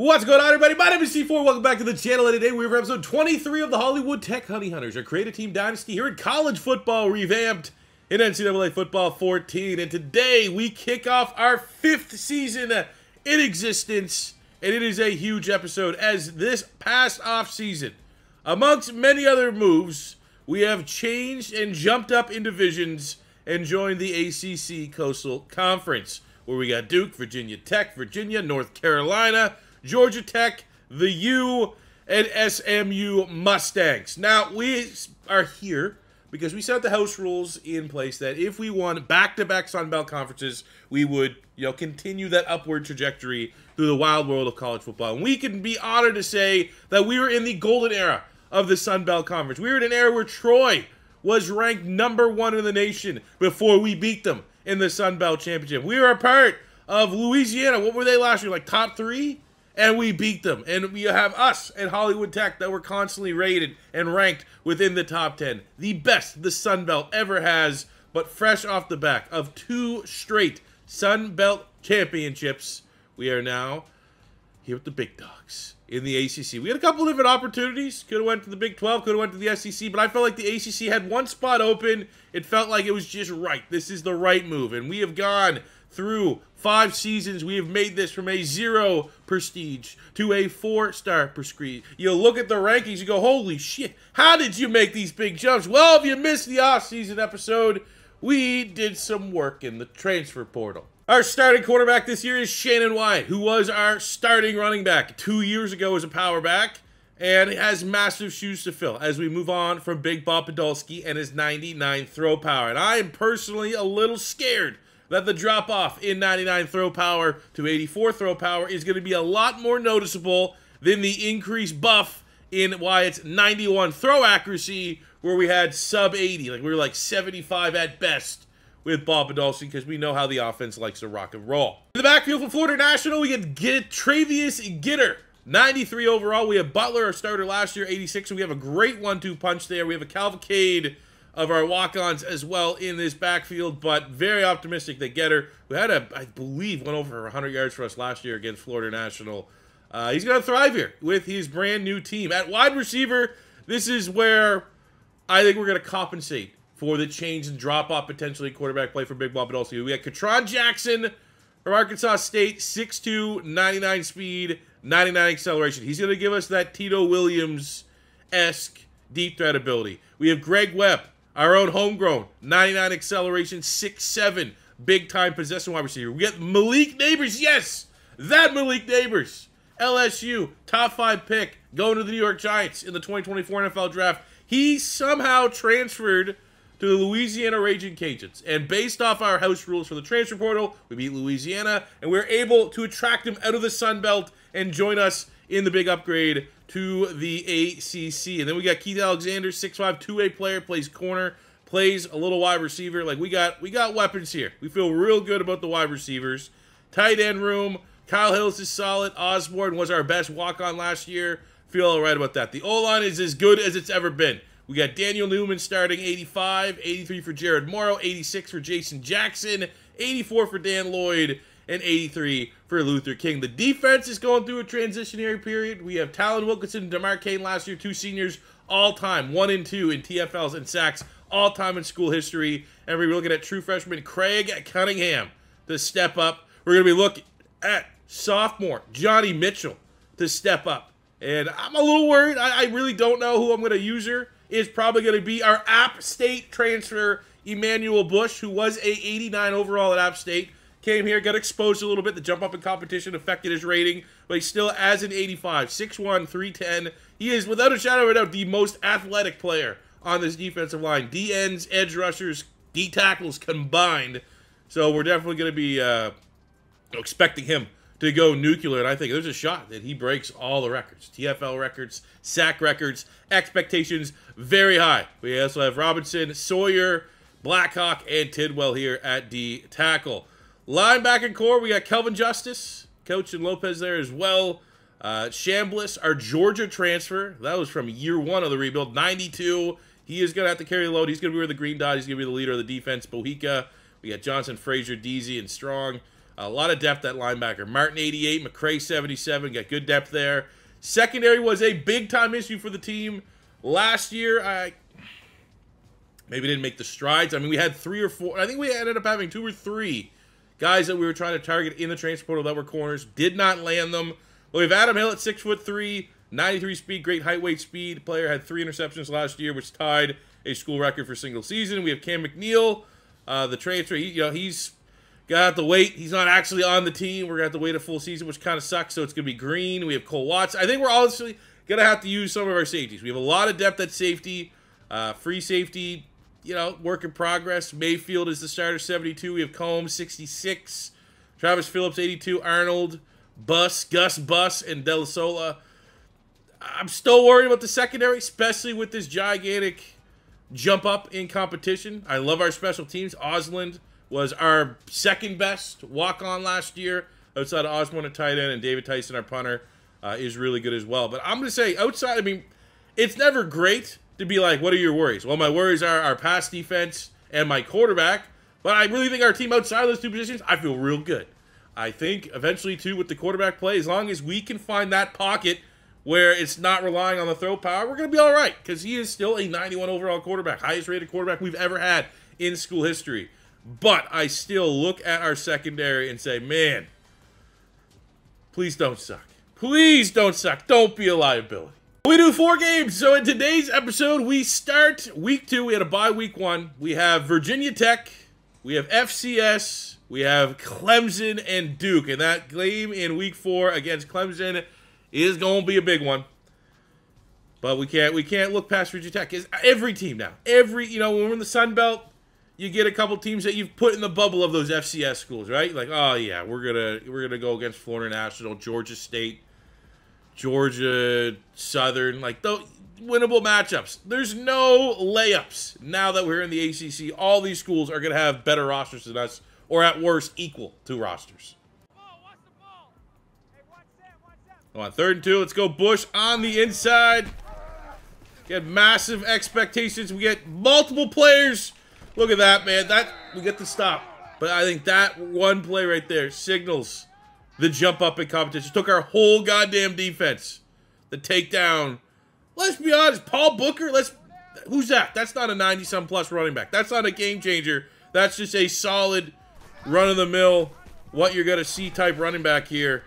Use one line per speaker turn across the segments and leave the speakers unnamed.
What's going on, everybody? My name is C4. Welcome back to the channel, and today we're for episode 23 of the Hollywood Tech Honey Hunters, our creative team dynasty here in college football revamped in NCAA Football 14. And today we kick off our 5th season in existence, and it is a huge episode as this past offseason, amongst many other moves, we have changed and jumped up in divisions and joined the ACC Coastal Conference, where we got Duke, Virginia Tech, Virginia, North Carolina, Georgia Tech, the U, and SMU Mustangs. Now, we are here because we set the house rules in place that if we won back-to-back Sun Belt conferences, we would, continue that upward trajectory through the wild world of college football. And we can be honored to say that we were in the golden era of the Sun Belt Conference. We were in an era where Troy was ranked #1 in the nation before we beat them in the Sun Belt Championship. We were a part of Louisiana. What were they last year? Like top 3? And we beat them. And we have us and Hollywood Tech that were constantly rated and ranked within the top 10. The best the Sun Belt ever has, but fresh off the back of 2 straight Sun Belt championships, we are now here with the big dogs in the ACC. We had a couple different opportunities. Could have went to the Big 12, could have went to the SEC, but I felt like the ACC had one spot open. It felt like it was just right. This is the right move, and we have gone through 5 seasons. We have made this from a 0 prestige to a 4-star prestige. You look at the rankings, you go, holy shit, how did you make these big jumps? Well, if you missed the off-season episode, we did some work in the transfer portal. Our starting quarterback this year is Shannon Wyatt, who was our starting running back 2 years ago as a power back, and has massive shoes to fill as we move on from Big Bob Podolsky and his 99 throw power. And I am personally a little scared that the drop-off in 99 throw power to 84 throw power is going to be a lot more noticeable than the increased buff in Wyatt's 91 throw accuracy, where we had sub-80. Like, we were like 75 at best with Bob Podolsky, because we know how the offense likes to rock and roll. In the backfield for Florida National, we get Travius Gitter, 93 overall. We have Butler, our starter last year, 86. So we have a great 1-2 punch there. We have a cavalcade of our walk-ons as well in this backfield, but very optimistic that Getter, who had I believe, went over 100 yards for us last year against Florida National, he's going to thrive here with his brand new team. At wide receiver, this is where I think we're going to compensate for the change and drop-off potentially quarterback play for Big Bob Podolsky. We got Katron Jackson from Arkansas State, 6'2", 99 speed, 99 acceleration. He's going to give us that Tito Williams-esque deep threat ability. We have Greg Webb, our own homegrown, 99 acceleration, 6'7", big-time possession wide receiver. We got Malik Nabers, yes! That Malik Nabers, LSU, top 5 pick, going to the New York Giants in the 2024 NFL Draft. He somehow transferred to the Louisiana Raging Cajuns. And based off our house rules for the transfer portal, we beat Louisiana, and we're able to attract him out of the Sun Belt and join us in the big upgrade to the ACC. And then we got Keith Alexander, 6'5", 2-way player, plays corner, plays a little wide receiver. Like, we got weapons here. We feel real good about the wide receivers. Tight end room, Kyle Hills is solid. Osborne was our best walk-on last year. Feel all right about that. The O-line is as good as it's ever been. We got Daniel Newman starting 85, 83 for Jared Morrow, 86 for Jason Jackson, 84 for Dan Lloyd, and 83 for Luther King. The defense is going through a transitionary period. We have Talon Wilkinson and DeMar Kane last year, 2 seniors, all-time, 1 and 2 in TFLs and sacks, all-time in school history. And we're looking at true freshman Craig Cunningham to step up. We're going to be looking at sophomore Johnny Mitchell to step up. And I'm a little worried. I really don't know who I'm going to use her. Is probably going to be our App State transfer, Emmanuel Bush, who was a 89 overall at App State. Came here, got exposed a little bit. The jump up in competition affected his rating, but he's still as an 85, 6'1", 310. He is, without a shadow of a doubt, the most athletic player on this defensive line. D-ends, edge rushers, D-tackles combined. So we're definitely going to be expecting him to go nuclear, and I think there's a shot that he breaks all the records. TFL records, sack records, expectations very high. We also have Robinson, Sawyer, Blackhawk, and Tidwell here at D tackle. Linebacker core, we got Kelvin Justice, Coach and Lopez there as well. Chambliss, our Georgia transfer. That was from year 1 of the rebuild, 92. He is going to have to carry the load. He's going to be with the green dot. He's going to be the leader of the defense. Bohica. We got Johnson, Frazier, Deasy, and Strong. A lot of depth at linebacker. Martin, 88. McCray, 77. Got good depth there. Secondary was a big-time issue for the team. Last year, I maybe didn't make the strides. I mean, we had 3 or 4. I think we ended up having 2 or 3 guys that we were trying to target in the transfer portal that were corners. Did not land them. Well, we have Adam Hill at 6'3", 93 speed, great height, weight, speed. Player had 3 interceptions last year, which tied a school record for single season. We have Cam McNeil, the transfer. He's got to wait. He's not actually on the team. We're going to have to wait a full season, which kind of sucks, so it's going to be Green. We have Cole Watts. I think we're honestly going to have to use some of our safeties. We have a lot of depth at safety. Free safety, work in progress. Mayfield is the starter, 72. We have Combs, 66. Travis Phillips, 82. Arnold, Gus Bus, and De La Sola. I'm still worried about the secondary, especially with this gigantic jump up in competition. I love our special teams. Osland was our second best walk-on last year outside of Osborne at tight end, and David Tyson, our punter, is really good as well. But I'm going to say outside, I mean, it's never great to be like, what are your worries? Well, my worries are our pass defense and my quarterback, but I really think our team outside of those 2 positions, I feel real good. I think eventually, too, with the quarterback play, as long as we can find that pocket where it's not relying on the throw power, we're going to be all right, because he is still a 91 overall quarterback, highest rated quarterback we've ever had in school history. But I still look at our secondary and say, man, please don't suck. Please don't suck. Don't be a liability. We do 4 games. So in today's episode, we start week 2. We had a bye week 1. We have Virginia Tech. We have FCS. We have Clemson and Duke. And that game in week 4 against Clemson is going to be a big one. But we can't look past Virginia Tech. It's every team now. When we're in the Sun Belt, you get a couple teams that you've put in the bubble of those FCS schools, right? Like, oh yeah, we're gonna go against Florida National, Georgia State, Georgia Southern, like those winnable matchups. There's no layups now that we're in the ACC. All these schools are gonna have better rosters than us, or at worst, equal to rosters. On 3rd and 2, let's go Bush on the inside. Get massive expectations. We get multiple players. Look at that, man. We get the stop. But I think that one play right there signals the jump up in competition. Took our whole goddamn defense. The takedown. Let's be honest, Paul Booker, who's that? That's not a 90-some plus running back. That's not a game changer. That's just a solid run-of-the-mill, what you're going to see type running back here.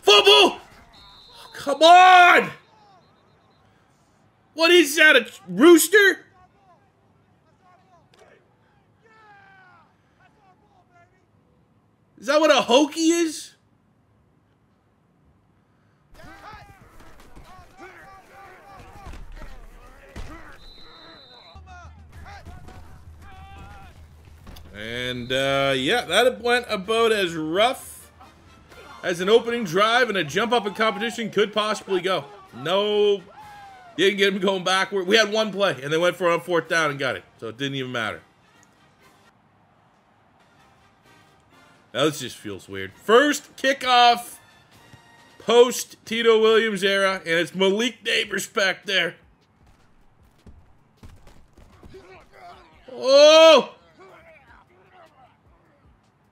Fumble! Oh, come on! What is that, a rooster? Is that what a hokey is? And, yeah, that went about as rough as an opening drive and a jump up in competition could possibly go. No, didn't get him going backward. We had one play, and they went for it on 4th down and got it. So it didn't even matter. Now this just feels weird. First kickoff post Tito Williams era, and it's Malik Nabers back there. Oh!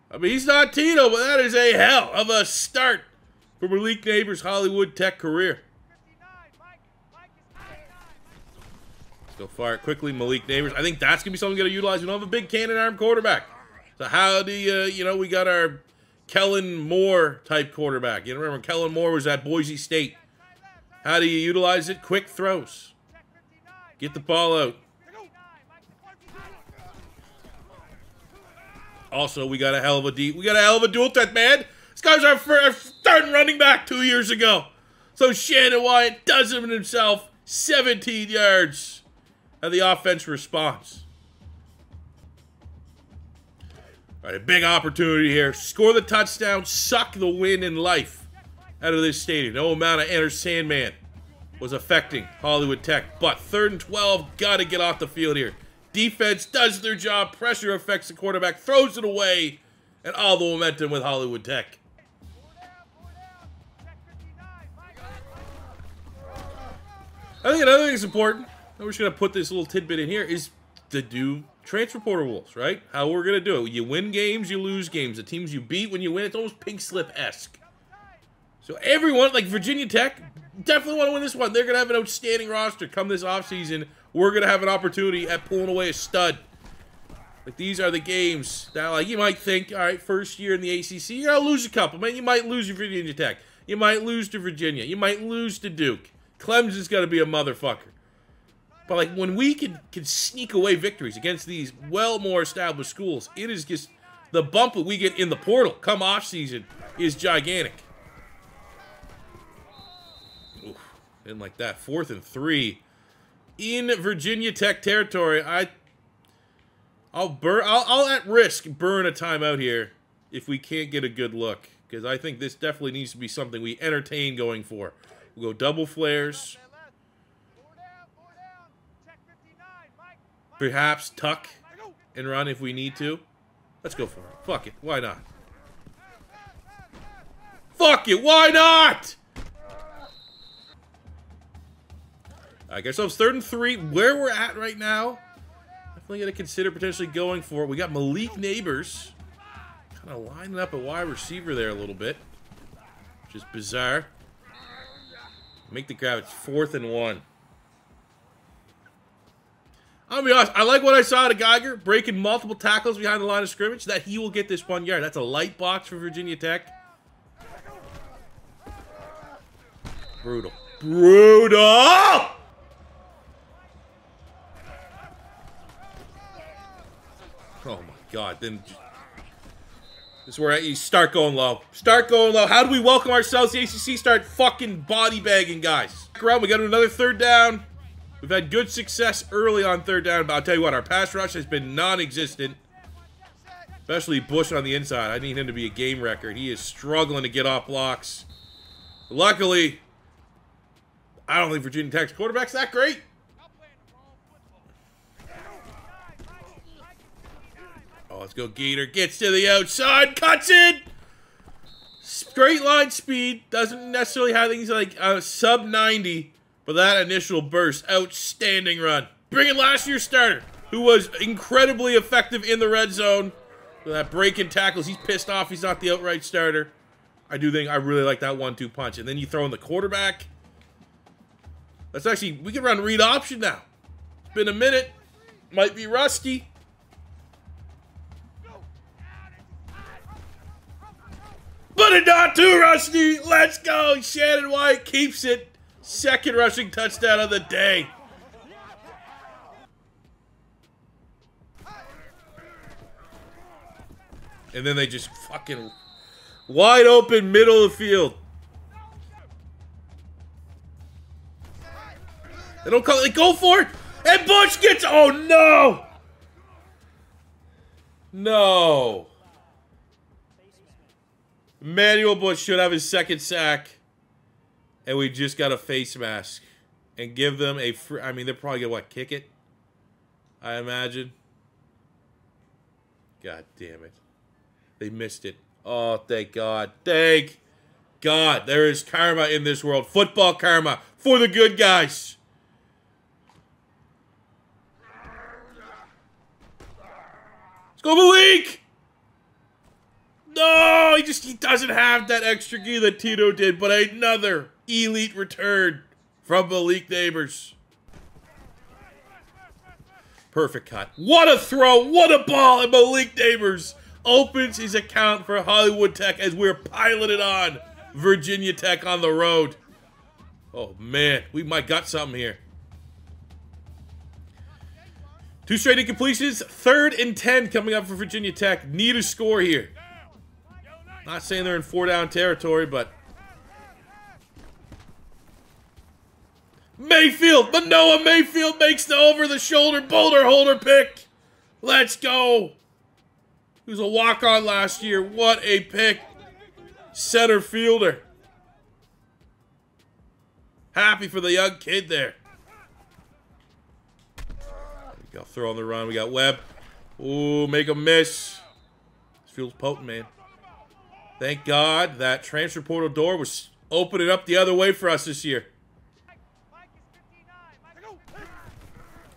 I mean, he's not Tito, but that is a hell of a start for Malik Nabers' Hollywood Tech career. Let's go fire it quickly, Malik Nabers. I think that's going to be something we're going to utilize. We don't have a big cannon arm quarterback. So how do you, we got our Kellen Moore type quarterback. You remember Kellen Moore was at Boise State. How do you utilize it? Quick throws. Get the ball out. Also, we got a hell of a dual threat, man. This guy's our starting running back 2 years ago. So Shannon Wyatt does him himself. 17 yards. And the offense responds. All right, a big opportunity here. Score the touchdown, suck the win in life out of this stadium. No amount of Enter Sandman was affecting Hollywood Tech. But 3rd and 12, got to get off the field here. Defense does their job. Pressure affects the quarterback, throws it away, and all the momentum with Hollywood Tech. I think another thing that's important, and we're just going to put this little tidbit in here, is to do transfer portal rules, right? How we're going to do it. You win games, you lose games. The teams you beat when you win, it's almost pink slip-esque. So everyone, like Virginia Tech, definitely want to win this one. They're going to have an outstanding roster come this offseason. We're going to have an opportunity at pulling away a stud. Like, these are the games that, like, you might think, all right, first year in the ACC, you're going to lose a couple. Man, you might lose to Virginia Tech. You might lose to Virginia. You might lose to Duke. Clemson's going to be a motherfucker. But, like, when we can sneak away victories against these well more established schools, it is just the bump that we get in the portal come off season is gigantic. Oof, didn't like that. 4th and 3 in Virginia Tech territory. I'll at risk burn a timeout here if we can't get a good look, because I think this definitely needs to be something we entertain going for. We'll go double flares. Perhaps tuck and run if we need to. Let's go for it. Fuck it. Why not? Fuck it. Why not? I guess it's 3rd and 3. Where we're at right now, definitely going to consider potentially going for it. We got Malik Nabers kind of lining up a wide receiver there a little bit, which is bizarre. Make the grab. It's 4th and 1. I'll be honest, I like what I saw out of Geiger, breaking multiple tackles behind the line of scrimmage, that he will get this 1 yard. That's a light box for Virginia Tech. Brutal. Brutal! Oh my God. Then this is where you start going low. Start going low. How do we welcome ourselves to the ACC? Start fucking body bagging, guys. We got another 3rd down. We've had good success early on 3rd down, but I'll tell you what, our pass rush has been non-existent. Especially Bush on the inside. I need him to be a game record. He is struggling to get off blocks. Luckily, I don't think Virginia Tech's quarterback's that great. Oh, let's go Gator. Gets to the outside, cuts it! Straight line speed. Doesn't necessarily have things like sub 90. But that initial burst, outstanding run. Bring in last year's starter, who was incredibly effective in the red zone. With that break in tackles, he's pissed off he's not the outright starter. I really like that 1-2 punch. And then you throw in the quarterback. That's actually, we can run read option now. It's been a minute. Might be rusty. But it's not too rusty. Let's go. Shannon White keeps it. 2nd rushing touchdown of the day. And then they just fucking wide open middle of the field. They don't call it. They go for it. And Bush gets. Oh no. No. Emmanuel Bush should have his 2nd sack. And we just got a face mask. And give them a free... I mean, they're probably going to, what, kick it? I imagine. God damn it. They missed it. Oh, thank God. Thank God. There is karma in this world. Football karma for the good guys. Let's go, Malik! No! He doesn't have that extra gear that Tito did, but another elite return from Malik Nabers. Perfect cut. What a throw. What a ball. And Malik Nabers opens his account for Hollywood Tech as we're piloted on Virginia Tech on the road. Oh, man. We might got something here. 2 straight incompletions. 3rd and 10 coming up for Virginia Tech. Need a score here. Not saying they're in 4-down territory, but... Mayfield! Manoa Mayfield makes the over-the-shoulder boulder holder pick! Let's go! He was a walk-on last year. What a pick. Center fielder. Happy for the young kid there. We got throw on the run. We got Webb. Ooh, make a miss. This feels potent, man. Thank God that transfer portal door was opening up the other way for us this year.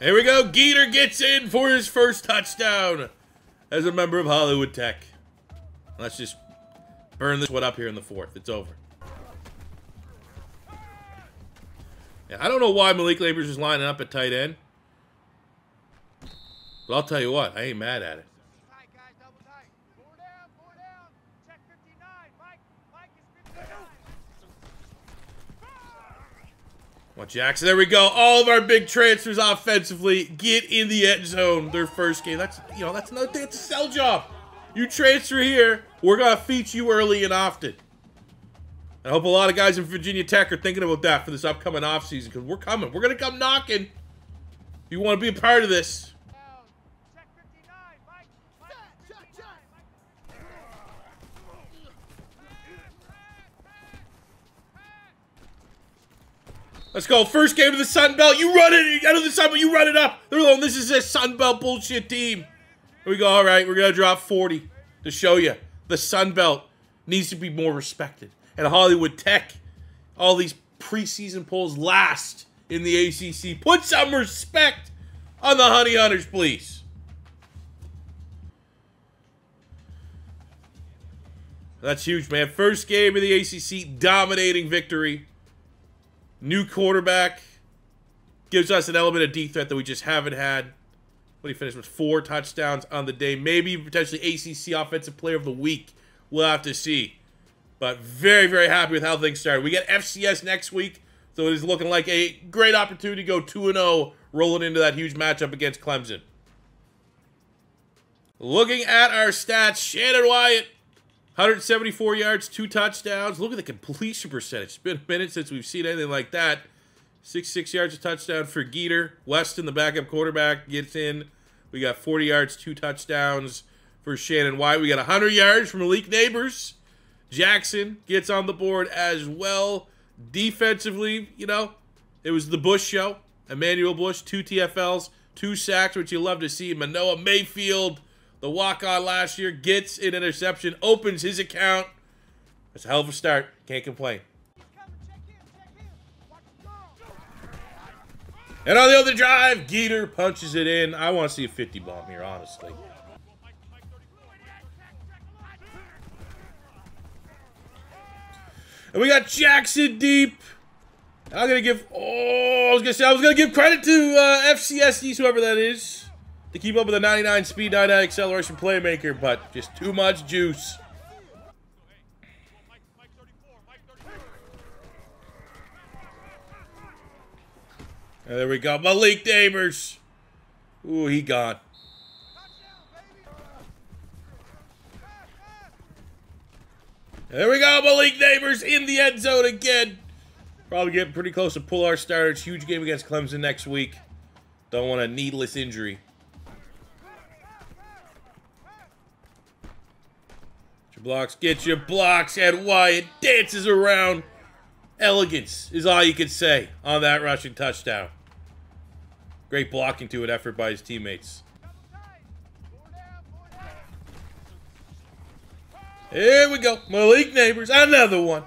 Here we go. Geeter gets in for his first touchdown as a member of Hollywood Tech. Let's just burn this one up here in the fourth. It's over. Yeah, I don't know why Malik Nabers is lining up at tight end. But I'll tell you what, I ain't mad at it. Well, Jackson, there we go. All of our big transfers offensively get in the end zone. Their first game. That's another thing. It's a sell job. You transfer here, we're gonna feature you early and often. I hope a lot of guys in Virginia Tech are thinking about that for this upcoming offseason, because we're coming. We're gonna come knocking. If you want to be a part of this. Let's go. First game of the Sun Belt. You run it. I know the Sun Belt. You run it up. They're alone. This is a Sun Belt bullshit team. Here we go. All right. We're going to drop 40 to show you the Sun Belt needs to be more respected. And Hollywood Tech, all these preseason polls last in the ACC. Put some respect on the Honey Hunters, please. That's huge, man. First game of the ACC, dominating victory. New quarterback. Gives us an element of deep threat that we just haven't had. What did he finish with? 4 touchdowns on the day. Maybe potentially ACC Offensive Player of the Week. We'll have to see. But very, very happy with how things started. We get FCS next week. So it is looking like a great opportunity to go 2-0, rolling into that huge matchup against Clemson. Looking at our stats, Shannon Wyatt, 174 yards, 2 touchdowns. Look at the completion percentage. It's been a minute since we've seen anything like that. 66 yards, a touchdown for Geeter. Weston, the backup quarterback, gets in. We got 40 yards, 2 touchdowns for Shannon Wyatt. We got 100 yards from Malik Nabers. Jackson gets on the board as well. Defensively, you know, it was the Bush show. Emmanuel Bush, 2 TFLs, 2 sacks, which you love to see. Manoah Mayfield, the walk-on last year, gets an interception, opens his account. That's a hell of a start. Can't complain. And on the other drive, Geeter punches it in. I want to see a 50 bomb here, honestly. And we got Jackson deep. I'm gonna give. Oh, I was gonna give credit to FCS East, whoever that is, to keep up with the 99 speed, 99 acceleration playmaker, but just too much juice. And there we go, Malik Nabers. Ooh, he gone. There we go, Malik Nabers in the end zone again. Probably getting pretty close to pull our starters. Huge game against Clemson next week. Don't want a needless injury. Get your blocks, and Wyatt dances around. Elegance is all you can say on that rushing touchdown. Great blocking to an effort by his teammates. Here we go. Malik Nabers, another one.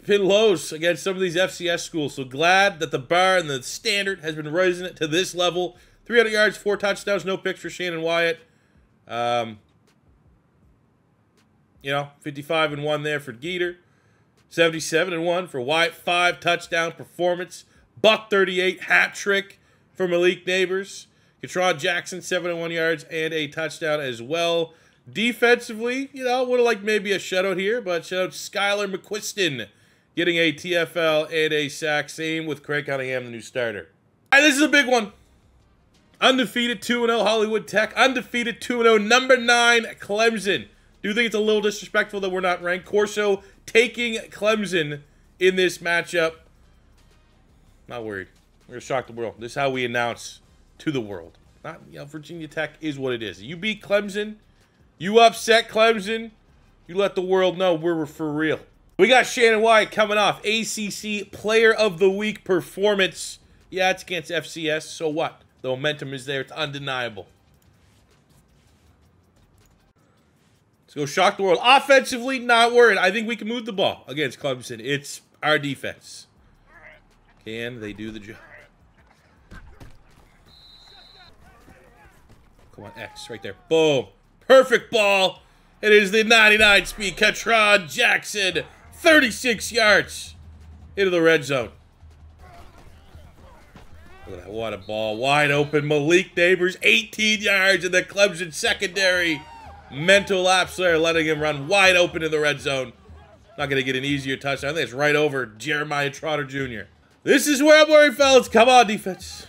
Been lows against some of these FCS schools, so glad that the bar and the standard has been raising to this level. 300 yards, 4 touchdowns, no picks for Shannon Wyatt. 55-1 there for Geeter. 77-1 for Wyatt. 5 touchdown performance. $138 hat trick for Malik Nabers. Katron Jackson, 71 yards and a touchdown as well. Defensively, would have liked maybe a shutout here, but shout out Skylar McQuiston getting a TFL and a sack. Same with Craig Cunningham, the new starter. All right, this is a big one. Undefeated 2-0 Hollywood Tech. Undefeated 2-0 number 9 Clemson. Do you think it's a little disrespectful that we're not ranked? Corso taking Clemson in this matchup. Not worried. We're going to shock the world. This is how we announce to the world. Not, Virginia Tech is what it is. You beat Clemson. You upset Clemson. You let the world know we're for real. We got Shannon Wyatt coming off ACC Player of the Week performance. Yeah, it's against FCS. So what? The momentum is there. It's undeniable. Let's go shock the world. Offensively, not worried. I think we can move the ball against Clemson. It's our defense. Can they do the job? Come on, X, right there. Boom. Perfect ball. It is the 99 speed Katron Jackson. 36 yards into the red zone. Look at that. What a ball. Wide open. Malik Nabers, 18 yards in the Clemson secondary. Mental lapse there, letting him run wide open in the red zone. Not going to get an easier touchdown. I think it's right over Jeremiah Trotter Jr. This is where I'm worried, fellas. Come on, defense.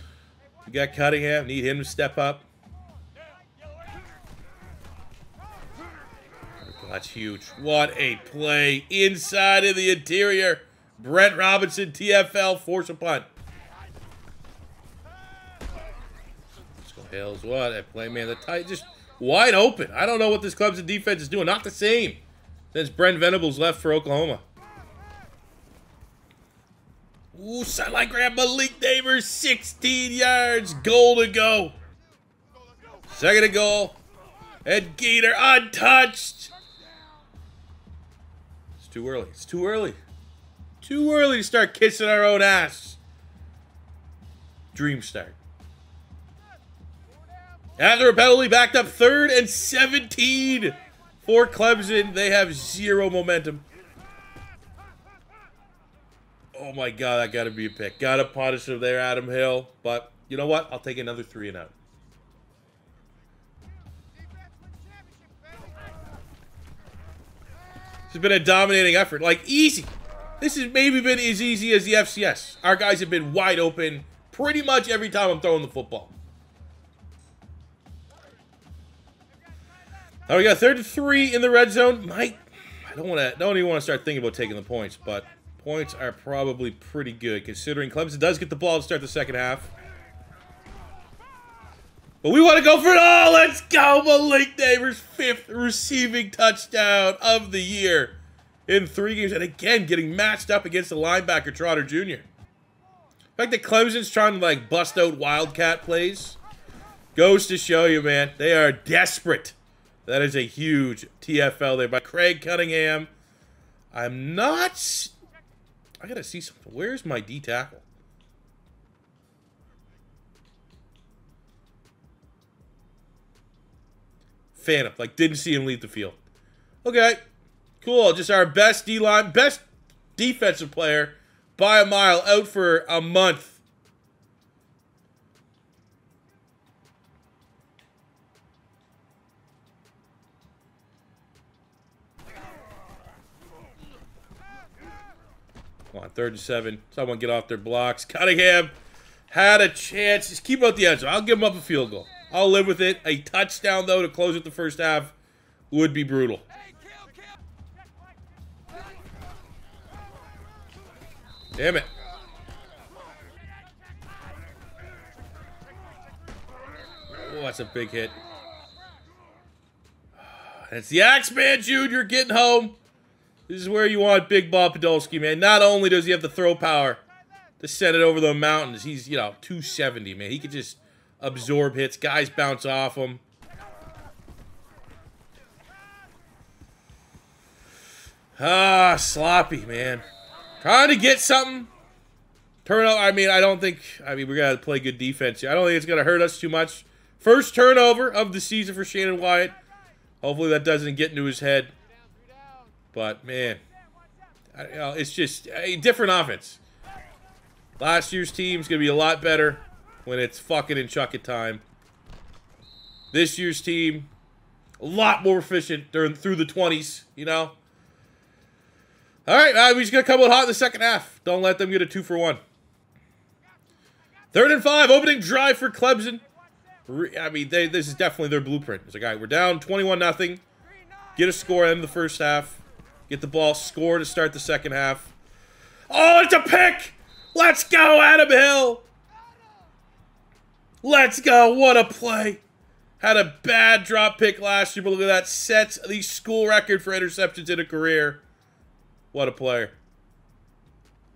We got Cunningham. Need him to step up. That's huge. What a play. Inside of the interior. Brent Robinson, TFL, force a punt. Let's go Hills. What a play, man. The tight just wide open. I don't know what this Clemson defense is doing. Not the same since Brent Venables left for Oklahoma. Ooh, sideline grab. Malik Nabers, 16 yards. Goal to go. Second and goal. And Gator untouched. It's too early. It's too early. Too early to start kissing our own ass. Dream start. After a penalty, backed up 3rd and 17 for Clemson. They have 0 momentum. Oh my God, that got to be a pick. Got to punish him there, Adam Hill. But you know what? I'll take another 3 and out. This has been a dominating effort. Like, easy. This has maybe been as easy as the FCS. Our guys have been wide open pretty much every time I'm throwing the football. Now we got 3rd and 3 in the red zone. I don't even want to start thinking about taking the points, but points are probably pretty good considering Clemson does get the ball to start the second half. But we want to go for it all. Let's go. Malik Nabers' 5th receiving touchdown of the year in 3 games. And again, getting matched up against the linebacker, Trotter Jr. The fact that Clemson's trying to, like, bust out Wildcat plays goes to show you, man, they are desperate. That is a huge TFL there by Craig Cunningham. I got to see something. Where's my D tackle? Phantom. Like, didn't see him leave the field. Okay. Cool. Just our best D-line, best defensive player by a mile, out for a month. Come on, 3rd and 7. Someone get off their blocks. Cunningham had a chance. Just keep out the end zone. I'll give him up a field goal. I'll live with it. A touchdown, though, to close out the first half would be brutal. Damn it. Oh, that's a big hit. It's the Axeman Jr. getting home. This is where you want Big Bob Podolski, man. Not only does he have the throw power to send it over the mountains, he's, 270, man. He could just absorb hits. Guys bounce off him. Ah, sloppy, man. Trying to get something. Turnover, we got to play good defense here. I don't think it's going to hurt us too much. First turnover of the season for Shannon Wyatt. Hopefully that doesn't get into his head. But, man, it's just a different offense. Last year's team's going to be a lot better when it's fucking and chuck it time. This year's team, a lot more efficient through the 20s, All right, we're just going to come out hot in the second half. Don't let them get a 2-for-1. 3rd and 5, opening drive for Clemson. This is definitely their blueprint. It's like, all right, we're down 21-0. Get a score in the first half. Get the ball, score to start the second half. Oh, it's a pick! Let's go, Adam Hill! Let's go, what a play. Had a bad drop pick last year, but look at that. Sets the school record for interceptions in a career. What a player.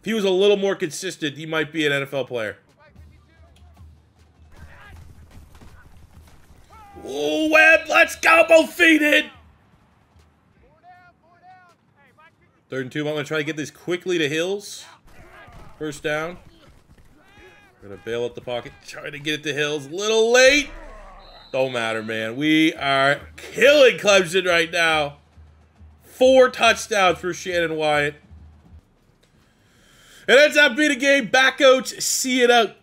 If he was a little more consistent, he might be an NFL player. Ooh, Webb, let's go, both feet in. 3rd and 2, I'm going to try to get this quickly to Hills. First down. We're going to bail up the pocket. Trying to get it to Hills. Little late. Don't matter, man. We are killing Clemson right now. 4 touchdowns for Shannon Wyatt. It ends up being a game. Back coach, see it out.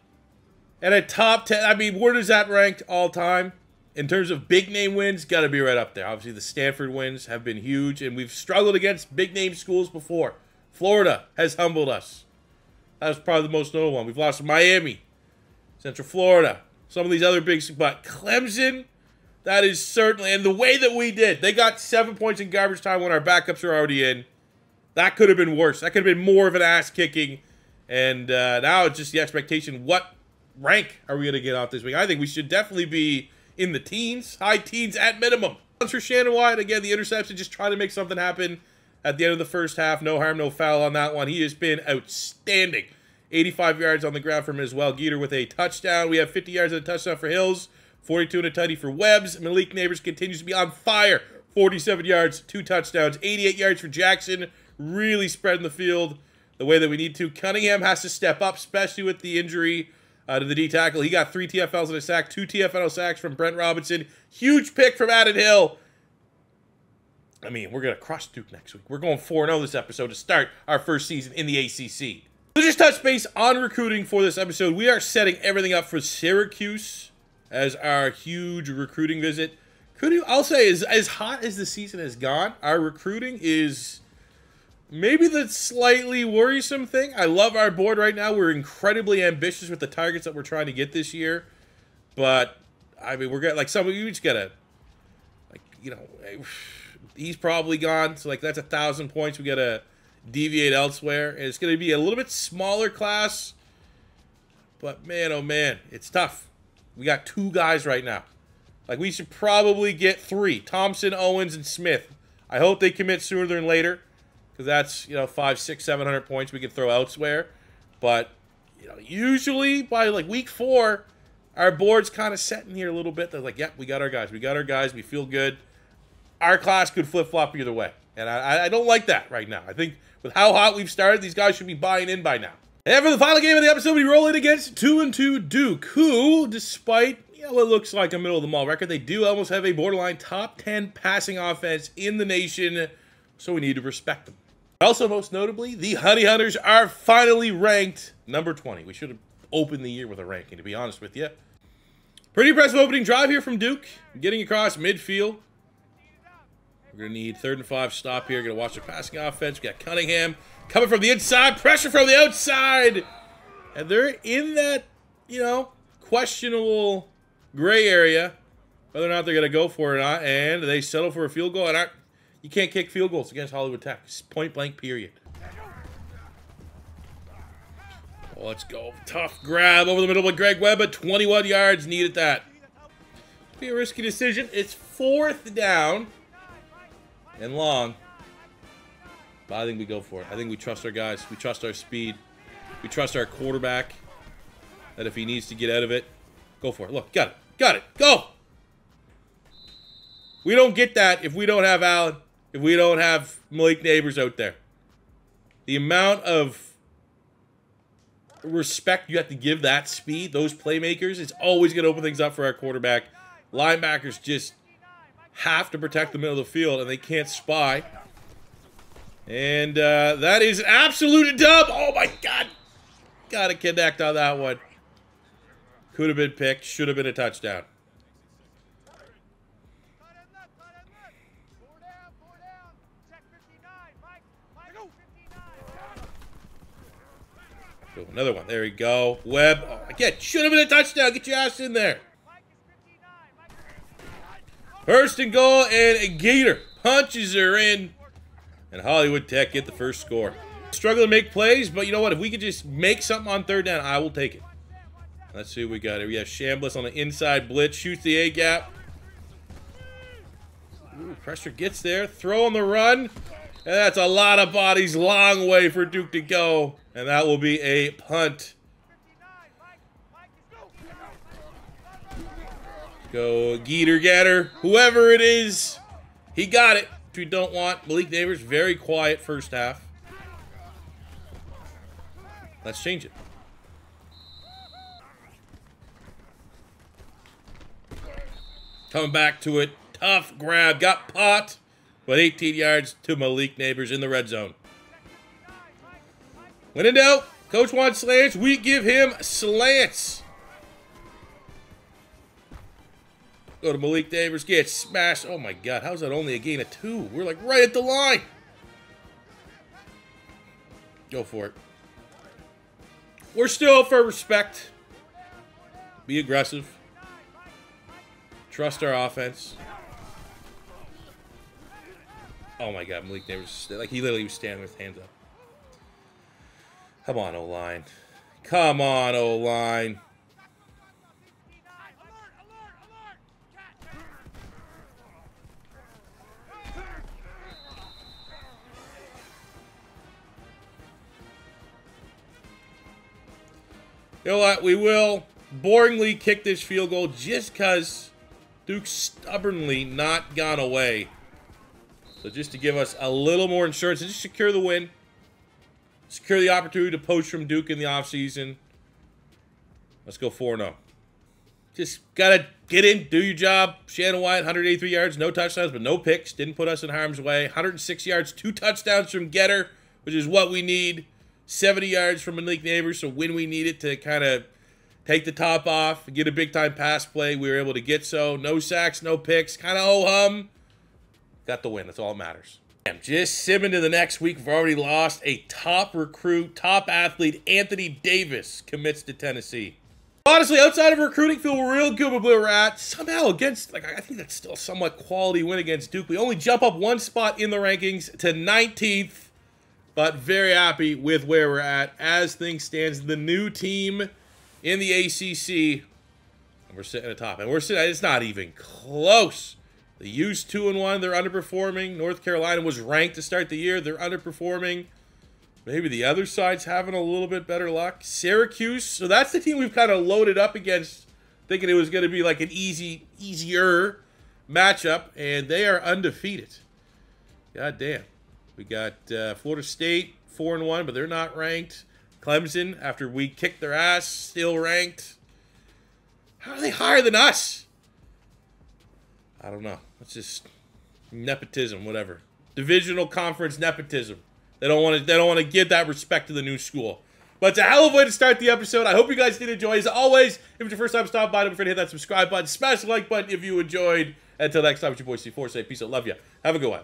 And a top 10. I mean, where does that rank all time? In terms of big name wins, got to be right up there. Obviously, the Stanford wins have been huge, and we've struggled against big name schools before. Florida has humbled us. That was probably the most notable one. We've lost to Miami, Central Florida, some of these other big, but Clemson, that is certainly, and the way that we did, they got 7 points in garbage time when our backups are already in. That could have been worse. That could have been more of an ass kicking, and now it's just the expectation. What rank are we going to get off this week? I think we should definitely be in the teens, high teens at minimum. For Shannon Wyatt, again, the interception, just trying to make something happen at the end of the first half. No harm, no foul on that one. He has been outstanding. 85 yards on the ground for him as well. Geeter with a touchdown. We have 50 yards and a touchdown for Hills. 42 and a tutty for Webbs. Malik Nabers continues to be on fire. 47 yards, 2 touchdowns. 88 yards for Jackson. Really spreading the field the way that we need to. Cunningham has to step up, especially with the injury to the D tackle. He got 3 TFLs and a sack, 2 TFL sacks from Brent Robinson. Huge pick from Adam Hill. I mean, we're going to crush Duke next week. We're going 4-0 this episode to start our first season in the ACC. So just touch base on recruiting for this episode. We are setting everything up for Syracuse as our huge recruiting visit. I'll say, as hot as the season has gone, our recruiting is maybe the slightly worrisome thing. I love our board right now. We're incredibly ambitious with the targets that we're trying to get this year. But, I mean, we're getting, like, you just got to, like, you know, he's probably gone. So, like, that's 1,000 points. We got to deviate elsewhere. And it's going to be a little bit smaller class. But, man, oh, man, it's tough. We got 2 guys right now. Like, we should probably get 3. Thompson, Owens, and Smith. I hope they commit sooner than later. Because that's, you know, 500, 600, 700 points we can throw elsewhere. But, you know, usually by, like, week 4, our board's kind of setting here a little bit. They're like, yep, we got our guys. We got our guys. We feel good. Our class could flip-flop either way. And I don't like that right now. I think with how hot we've started, these guys should be buying in by now. And for the final game of the episode, we roll in against 2-2 Duke, who, despite, you know, what looks like a middle-of-the-mall record, they do almost have a borderline top 10 passing offense in the nation, so we need to respect them. Also, most notably, the Honey Hunters are finally ranked number 20. We should have opened the year with a ranking, to be honest with you. Pretty impressive opening drive here from Duke. Getting across midfield. We're going to need 3rd and 5 stop here. Going to watch the passing offense. We got Cunningham coming from the inside. Pressure from the outside. And they're in that, you know, questionable gray area. Whether or not they're going to go for it or not. And they settle for a field goal. And you can't kick field goals against Hollywood Tech. It's point blank, period. Well, let's go. Tough grab over the middle with Greg Webb at 21 yards. Needed that. Be a risky decision. It's 4th down and long. But I think we go for it. I think we trust our guys. We trust our speed. We trust our quarterback. That if he needs to get out of it, go for it. Look, got it. Got it. Go! We don't get that if we don't have Allen. If we don't have Malik Nabers out there. The amount of respect you have to give that speed, those playmakers, it's always going to open things up for our quarterback. Linebackers just have to protect the middle of the field, and they can't spy. And that is an absolute dub. Oh, my God. Got to connect on that one. Could have been picked. Should have been a touchdown. Oh, another one. There we go. Webb. Oh, again, should have been a touchdown. Get your ass in there. 1st and goal, and Gator punches her in. And Hollywood Tech get the first score. Struggle to make plays, but you know what? If we could just make something on 3rd down, I will take it. Let's see what we got here. We have Chambliss on the inside blitz. Shoots the A-gap. Ooh, pressure gets there. Throw on the run. And that's a lot of bodies. Long way for Duke to go. And that will be a punt. Go Geeter Gatter. Whoever it is, he got it. Which we don't want. Malik Nabers, very quiet first half. Let's change it. Coming back to it. Tough grab. Got pot. But 18 yards to Malik Nabers in the red zone. When in doubt, coach wants slants. We give him slants. Go to Malik Nabers. Get smashed. Oh my God. How's that only a gain of 2? We're like right at the line. Go for it. We're still for respect. Be aggressive. Trust our offense. Oh my God, Malik Nabers, like he literally was standing with his hands up. Come on, O-line. Come on, O-line. You know what? We will boringly kick this field goal just because Duke's stubbornly not gone away. So just to give us a little more insurance and just secure the win. Secure the opportunity to poach from Duke in the offseason. Let's go 4-0. Just got to get in, do your job. Shannon White, 183 yards, no touchdowns, but no picks. Didn't put us in harm's way. 106 yards, 2 touchdowns from Getter, which is what we need. 70 yards from Malik Nabers, so when we need it to kind of take the top off, get a big-time pass play, we were able to get so. No sacks, no picks, kind of ho-hum. Got the win. That's all that matters. Just simming to the next week. We've already lost a top recruit, top athlete. Anthony Davis commits to Tennessee. Honestly, outside of recruiting, feel real good with where we're at. Somehow against, like, I think that's still a somewhat quality win against Duke. We only jump up 1 spot in the rankings to 19th, but very happy with where we're at as things stand. The new team in the ACC, and we're sitting at the top, and we're sitting. It's not even close. The U's 2-1. They're underperforming. North Carolina was ranked to start the year. They're underperforming. Maybe the other side's having a little bit better luck. Syracuse. So that's the team we've kind of loaded up against, thinking it was going to be like an easier matchup, and they are undefeated. God damn. We got Florida State 4-1, but they're not ranked. Clemson, after we kicked their ass, still ranked. How are they higher than us? I don't know. It's just nepotism, whatever. Divisional conference nepotism. They don't want to give that respect to the new school. But it's a hell of a way to start the episode. I hope you guys did enjoy. As always, if it's your first time stopping by, don't forget to hit that subscribe button. Smash the like button if you enjoyed. Until next time, it's your boy C4. Say peace out. Love you. Have a good one.